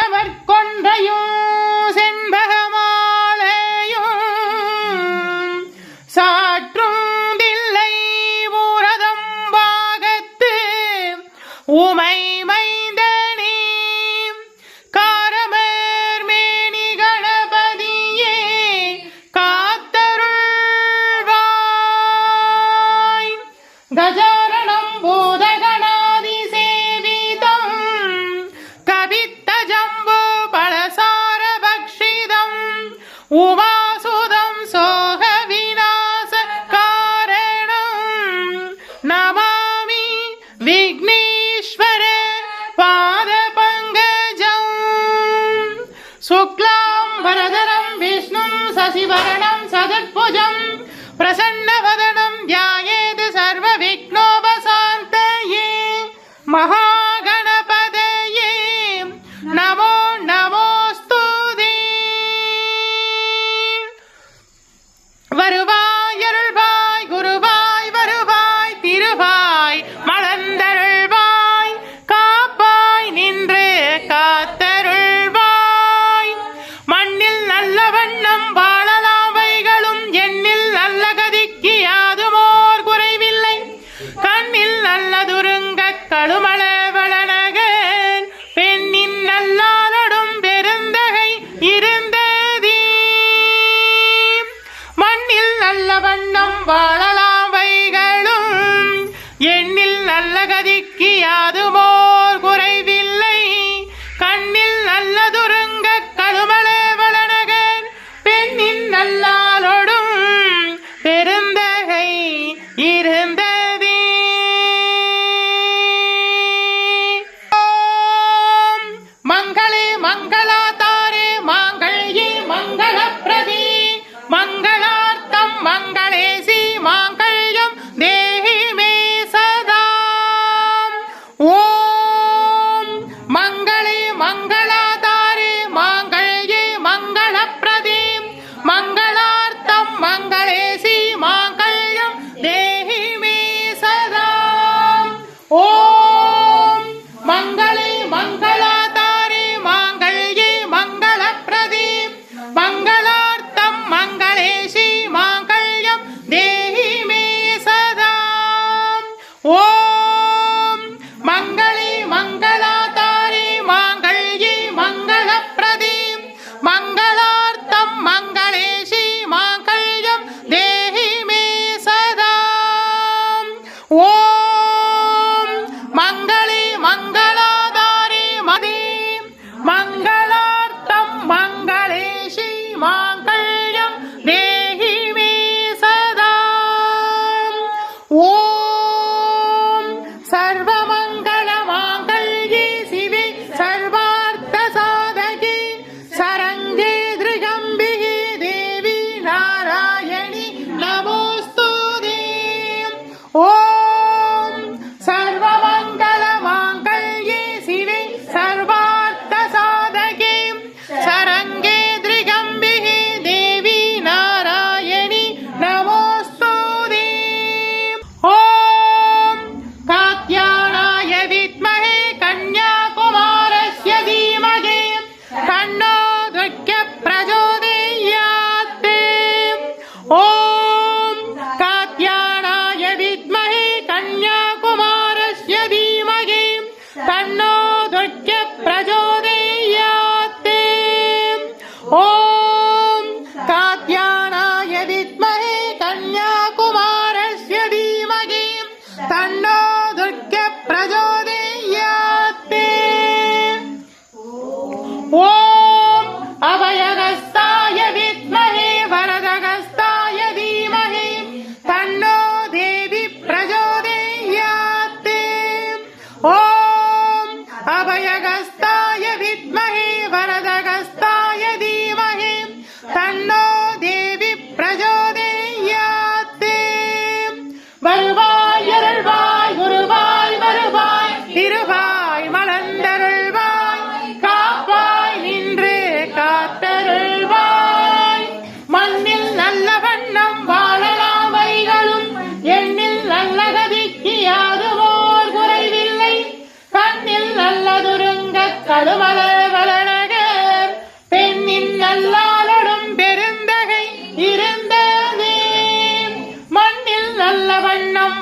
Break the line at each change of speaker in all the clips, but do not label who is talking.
செந்தமர்கொன்றையும் செண்பகமாலையும் சாற்றும் தில்லை ஊரதம் பாகத்து உமை மைந்தனே காரமர் மேனி கணபதியே காத்தருள்வாய் கஜாரணம் பூதகணாதி சேவிதம் கவித்த ஜம்பு பலசார பக்ஷிதம் உமாசுதம் சோக விநாச காரணம் நமாமி விக்னேஸ்வர பாத பங்கஜம் சுக்லாம் வரதரம் விஷ்ணும் சசிவரணம் சதுர்புஜம் பிரசன்னவதனம் த்யாயேத் சர்வ விக்னோபசாந்தயே மகாகணபதயே நமோ நமோஸ்துதே. வருவாய் அருள்வாய் குருவாய் வருவாய் திருவாய் மலர்ந்தருள்வாய் காப்பாய் நின்று காத்தருள்வாய் மண்ணில் நல்ல வண்ணம் வாழலாவைகளும் எண்ணில் நல்ல கதிக்கு யாதுமோர் குறைவில்லை கண்ணில் நல்லதுருங்க கடுமள வளநகர் பெண்ணின் நல்லாலடும் பெருந்தகை இருந்ததே மண்ணில் நல்ல வண்ணம் வாழலாவைகளும் எண்ணில் நல்ல கதிக்கு யாதுமோர் குறைவில்லை கண்ணில் நல்லதுருங்க கடுமள வளநகர் பெண்ணின் நல்லாலொடும் பெருந்தகை இருந்ததே. ஓம் மங்களே மங்களாதாரே மாங்கல்யே மங்களப்ரதே மங்களார்த்தம் மங்களேசி மாங்கல்யம் தேஹி மே சதா. ஓம் மங்களே மங்களாதாரே மாங்கல்யே மங்களப்ரதே மங்களார்த்தம் மங்களேசி மாங்கல்யம் தேஹி மே சதா. ஓம் மங்களே மங்களாதாரே மாங்கல்யே மங்களப்ரதே மங்களார்த்தம் மங்களேசி மாங்கல்யம் தேஹி மே சதா. ஓம் மங்களே மங்களாதாரே மாங்கல்யே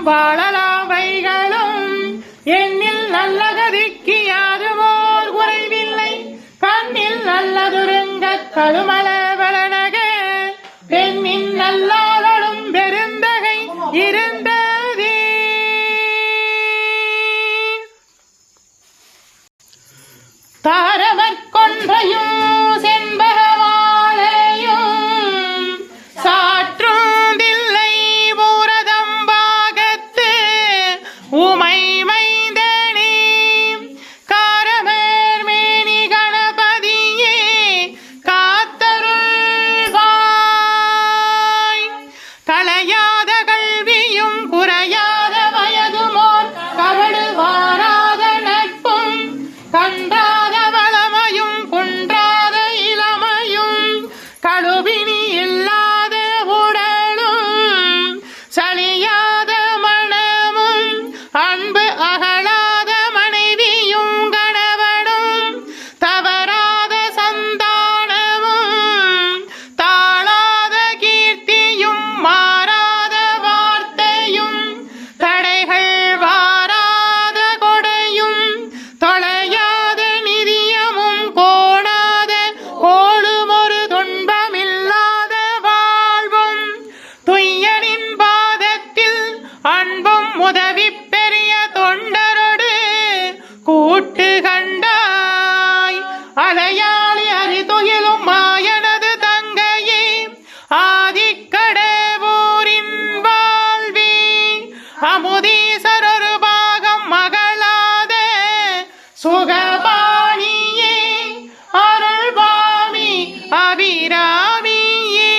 வாழலாம் வைகளும் எண்ணில் நல்ல கதிக்கு யாதுமோர் குறைவில்லை கண்ணில் நல்லதுருங்க கழுமல வளனக பெண்ணின் நல்லாளும் பெருந்தகை இருந்ததே தாரமற்கொன்றையும் உதவி பெரிய தொண்டரோடு கூட்டு கண்டாய் அலையாளி அறிதுயிலும் மாயனது தங்கையே ஆதிக்கடவூரின் வாழ்வி அமுதீசரொரு பாகம் மகளாத சுகபாணியே அருள்பாமி அபிராமியே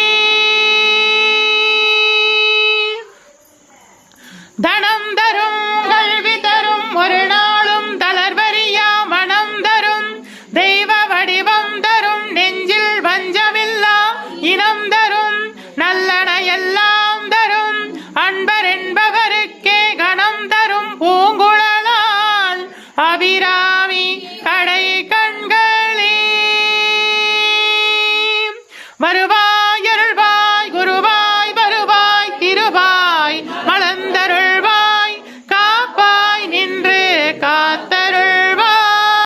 தனம் தரும் கல்வி தரும் ஒரு நாளும் தளர்வரியா மனம் தரும் தெய்வ வடிவம் தரும் நெஞ்சில் வஞ்சமில்லா இனம் தரும் நல்லன எல்லாம் தரும் அன்பர் என்பவருக்கே கணம் தரும் பூங்குழலால் அபிராமி கடை கண்களே வருவார்